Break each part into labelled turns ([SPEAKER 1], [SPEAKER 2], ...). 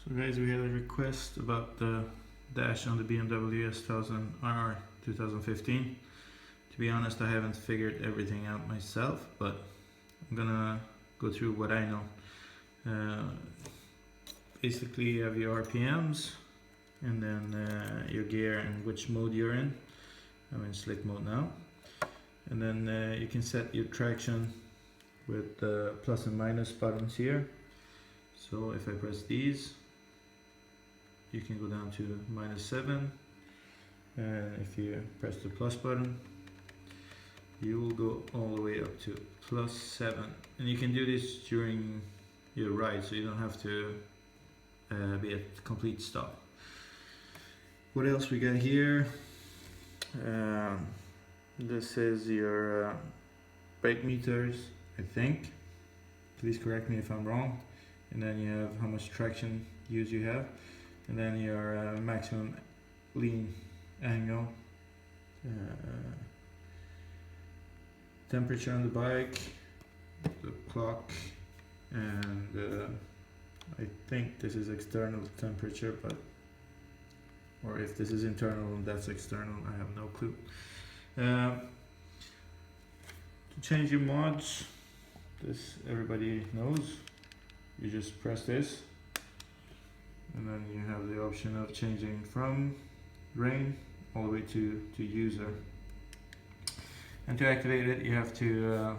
[SPEAKER 1] So guys, we had a request about the dash on the BMW S1000RR 2015. To be honest, I haven't figured everything out myself, but I'm gonna go through what I know. Basically, you have your RPMs, and then your gear and which mode you're in. I'm in slick mode now. And then you can set your traction with the plus and minus buttons here. So if I press these, you can go down to -7, and if you press the plus button, you will go all the way up to +7. And you can do this during your ride, so you don't have to be at complete stop. What else we got here? This is your brake meters, I think. Please correct me if I'm wrong. And then you have how much traction use you have, and then your maximum lean angle, temperature on the bike, the clock, and I think this is external temperature, but or if this is internal and that's external, I have no clue. To change your mods, this everybody knows. You just press this, and then you have the option of changing from rain all the way to user. And to activate it, you have to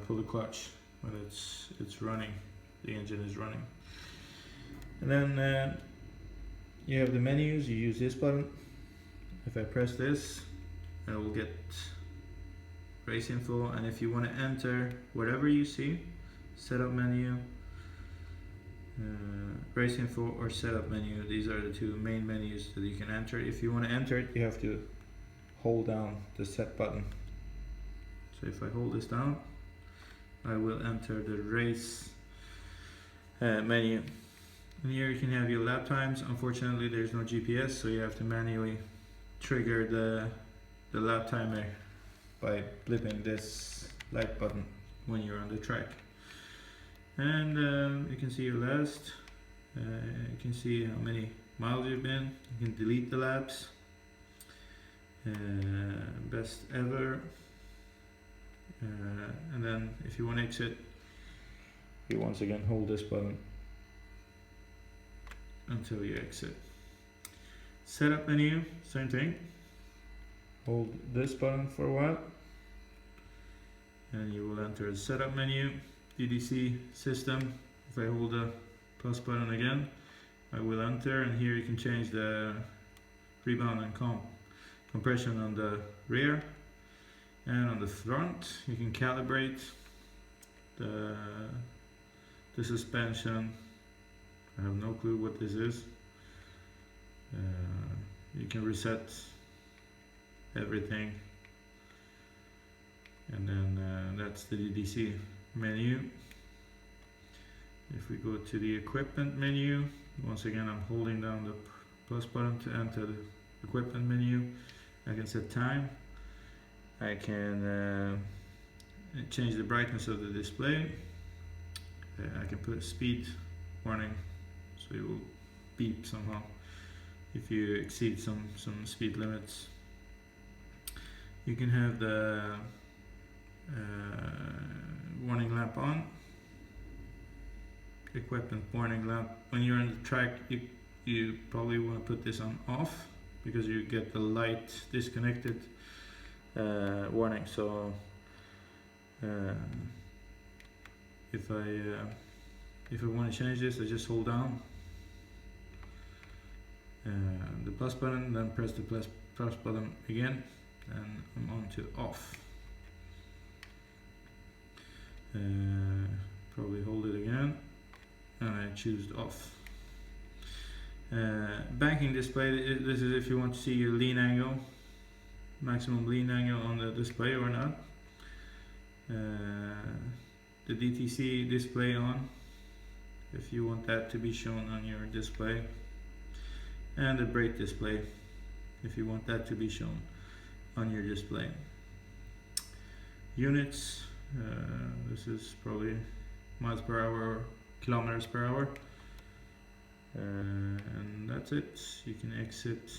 [SPEAKER 1] pull the clutch when it's running, the engine is running. And then you have the menus. You use this button. If I press this, I will get race info, and if you want to enter whatever you see, setup menu, race info, or setup menu. These are the two main menus that you can enter. If you want to enter it, you have to hold down the set button. So if I hold this down, I will enter the race menu. And here you can have your lap times. Unfortunately, there's no GPS, so you have to manually trigger the lap timer by blipping this light button when you're on the track. And you can see your last, you can see how many miles you've been, you can delete the laps, best ever, and then if you want to exit, you once again hold this button until you exit. Setup menu, same thing, hold this button for a while, and you will enter the setup menu. DDC system, if I hold the plus button again, I will enter, and here you can change the rebound and compression on the rear, and on the front you can calibrate the suspension. I have no clue what this is. You can reset everything, and then that's the DDC menu. If we go to the equipment menu, once again I'm holding down the plus button to enter the equipment menu. I can set time, I can change the brightness of the display, I can put a speed warning, so it will beep somehow if you exceed some speed limits. You can have the warning lamp on, equipment warning lamp. When you're on the track, you probably want to put this on off, because you get the light disconnected warning. So if I want to change this, I just hold down the plus button, then press the plus button again, and I'm on to off. Probably hold it again, and I choose off. Banking display, this is if you want to see your lean angle, maximum lean angle on the display or not. The DTC display on, if you want that to be shown on your display, and the brake display, if you want that to be shown on your display. Units, this is probably miles per hour or kilometers per hour. And that's it. You can exit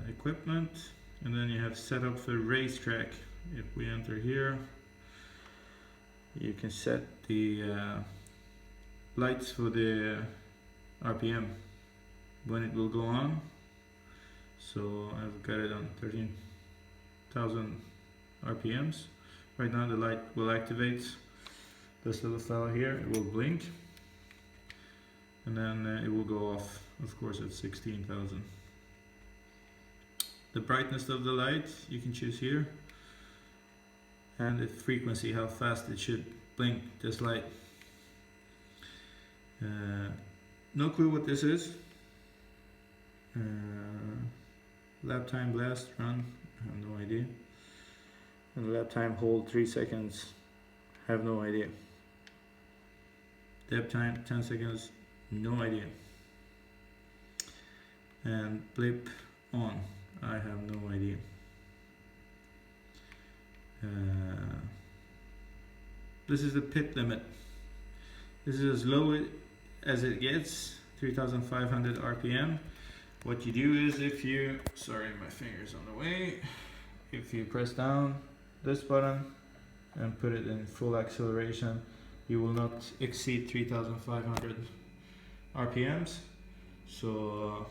[SPEAKER 1] equipment, and then you have setup for racetrack. If we enter here, you can set the lights for the RPM when it will go on. So I've got it on 13,000 RPMs. Right now the light will activate. This little fella here, it will blink, and then it will go off, of course, at 16,000. The brightness of the light you can choose here, and the frequency, how fast it should blink this light. No clue what this is. Lap time blast run, I have no idea. And lap time hold 3 seconds, have no idea. Depth time 10 seconds, no idea. And blip on, I have no idea. This is the pit limit. This is as low as it gets, 3,500 RPM. What you do is, if you, sorry, my finger's on the way. If you press down this button and put it in full acceleration, you will not exceed 3,500 RPMs. So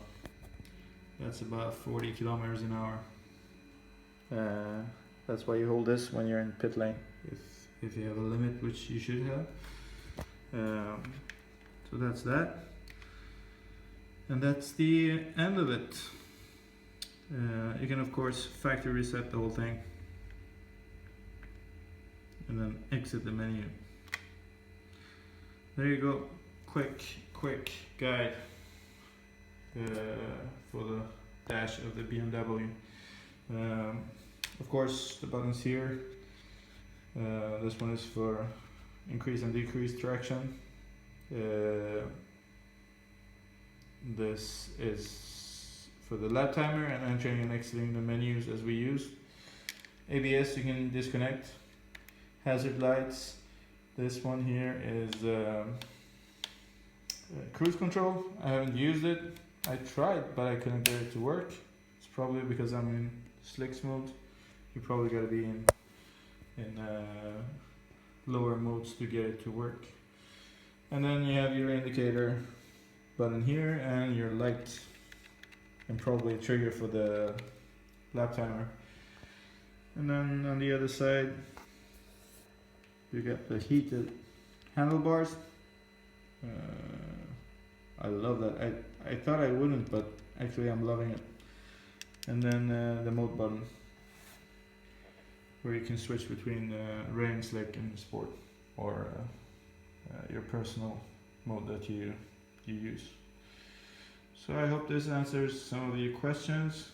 [SPEAKER 1] that's about 40 kilometers an hour. That's why you hold this when you're in pit lane, if you have a limit, which you should have. So that's that. And that's the end of it. You can of course factory reset the whole thing and then exit the menu. There you go. Quick guide for the dash of the BMW. Of course, the buttons here. This one is for increase and decrease traction. This is for the lap timer and entering and exiting the menus as we use. ABS you can disconnect. Hazard lights. This one here is cruise control. I haven't used it. I tried, but I couldn't get it to work. It's probably because I'm in slicks mode. You probably gotta be in lower modes to get it to work. And then you have your indicator button here and your light, and probably a trigger for the lap timer. And then on the other side you got the heated handlebars. I love that. I thought I wouldn't, but actually I'm loving it. And then the mode button, where you can switch between rain, slick and sport, or your personal mode that you use. So I hope this answers some of your questions.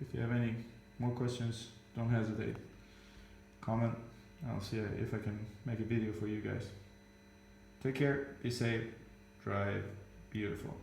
[SPEAKER 1] If you have any more questions, don't hesitate. Comment. I'll see if I can make a video for you guys. Take care, be safe, drive beautiful.